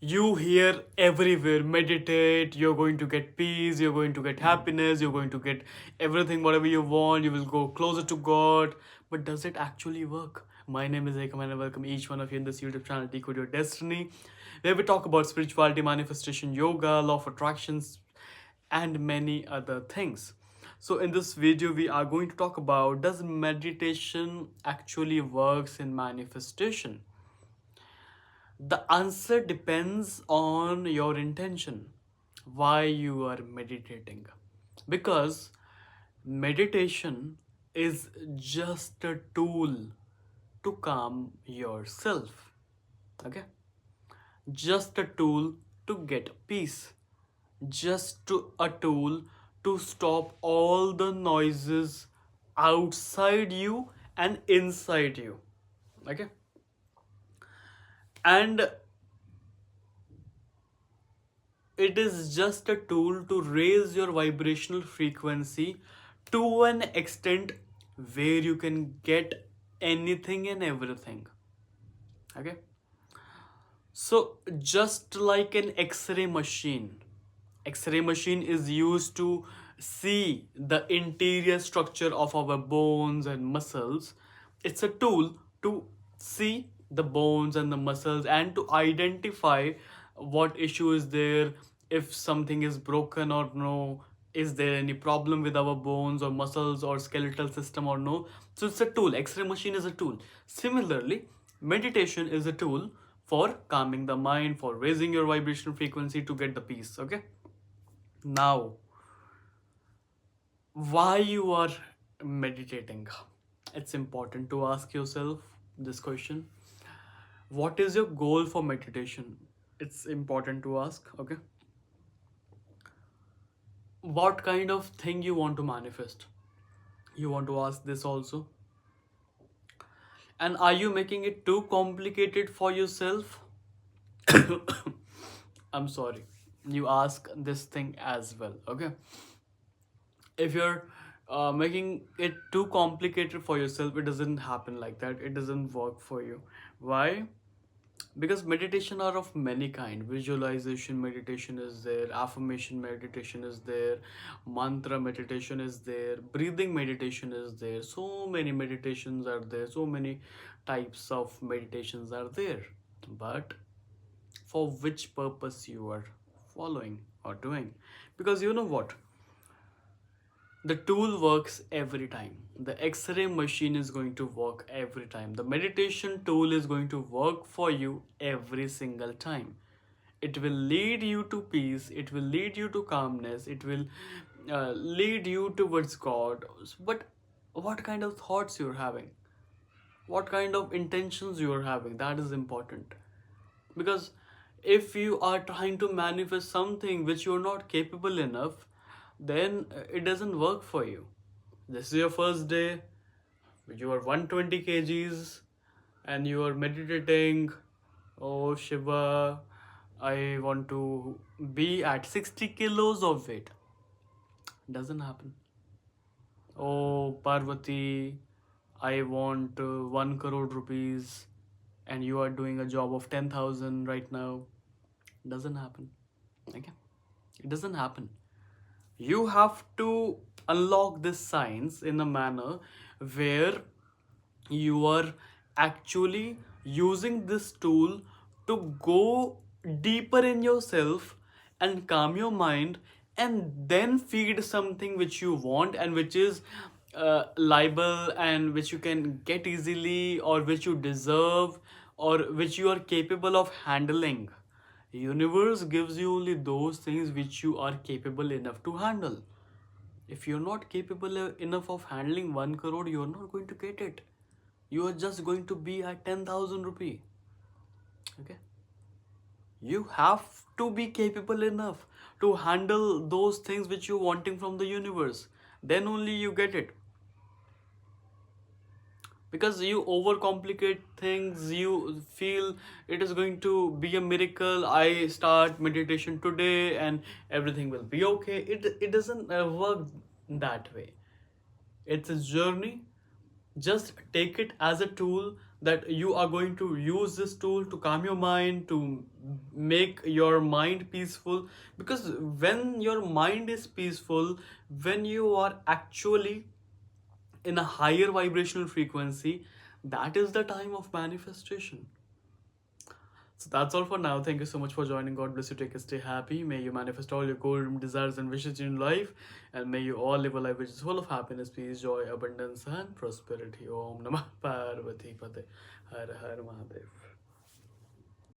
You hear everywhere, meditate, you're going to get peace, you're going to get happiness, you're going to get everything whatever you want, you will go closer to God. But does it actually work? My name is Ekam and I welcome each one of you in this YouTube channel Decode Your Destiny, where we talk about spirituality, manifestation, yoga, law of attractions, and many other things. So in this video we are going to talk about, does meditation actually works in manifestation? The answer depends on your intention, why you are meditating. Because meditation is just a tool to calm yourself. Okay? Just a tool to get peace. A tool to stop all the noises outside you and inside you. Okay? And it is just a tool to raise your vibrational frequency to an extent where you can get anything and everything. Okay, so just like an x-ray machine, x-ray machine is used to see the interior structure of our bones and muscles. It's a tool to see the bones and the muscles and to identify what issue is there, if something is broken or no, is there any problem with our bones or muscles or skeletal system or no. So it's a tool. X-ray machine is a tool. Similarly, meditation is a tool for calming the mind, for raising your vibrational frequency to get the peace. Okay, now why you are meditating? It's important to ask yourself this question. What is your goal for meditation? It's important to ask. Okay, what kind of thing you want to manifest? You want to ask this also. And are you making it too complicated for yourself? I'm sorry, you ask this thing as well. Okay, if you're making it too complicated for yourself, it doesn't happen like that, it doesn't work for you. Why? Because meditation are of many kind. Visualization meditation is there, affirmation meditation is there, mantra meditation is there, breathing meditation is there, so many meditations are there, so many types of meditations are there. But for which purpose you are following or doing? Because you know what, the tool works every time. The x-ray machine is going to work every time. The meditation tool is going to work for you every single time. It will lead you to peace, it will lead you to calmness, it will lead you towards God. But what kind of thoughts you're having, what kind of intentions you're having, that is important. Because if you are trying to manifest something which you're not capable enough, then it doesn't work for you. This is your first day, you are 120 kgs and you are meditating. Oh Shiva, I want to be at 60 kilos of weight. Doesn't happen. Oh Parvati, I want 1 crore rupees, and you are doing a job of 10,000 right now. Doesn't happen. Okay, it doesn't happen. You have to unlock this science in a manner where you are actually using this tool to go deeper in yourself and calm your mind, and then feed something which you want and which is liable and which you can get easily, or which you deserve, or which you are capable of handling. Universe gives you only those things which you are capable enough to handle. If you're not capable enough of handling 1 crore, you're not going to get it. You are just going to be at 10,000 rupee. Okay, you have to be capable enough to handle those things which you're wanting from the universe. Then only you get it. Because you overcomplicate things, you feel it is going to be a miracle, I start meditation today and everything will be okay. It doesn't work that way. It's a journey. Just take it as a tool that you are going to use this tool to calm your mind, to make your mind peaceful. Because when your mind is peaceful, when you are actually in a higher vibrational frequency, that is the time of manifestation. So that's all for now. Thank you so much for joining. God bless you. Take care. Stay happy. May you manifest all your goal, desires, and wishes in life. And may you all live a life which is full of happiness, peace, joy, abundance, and prosperity. Om Namah Parvati Pate. Har Har Mahadev.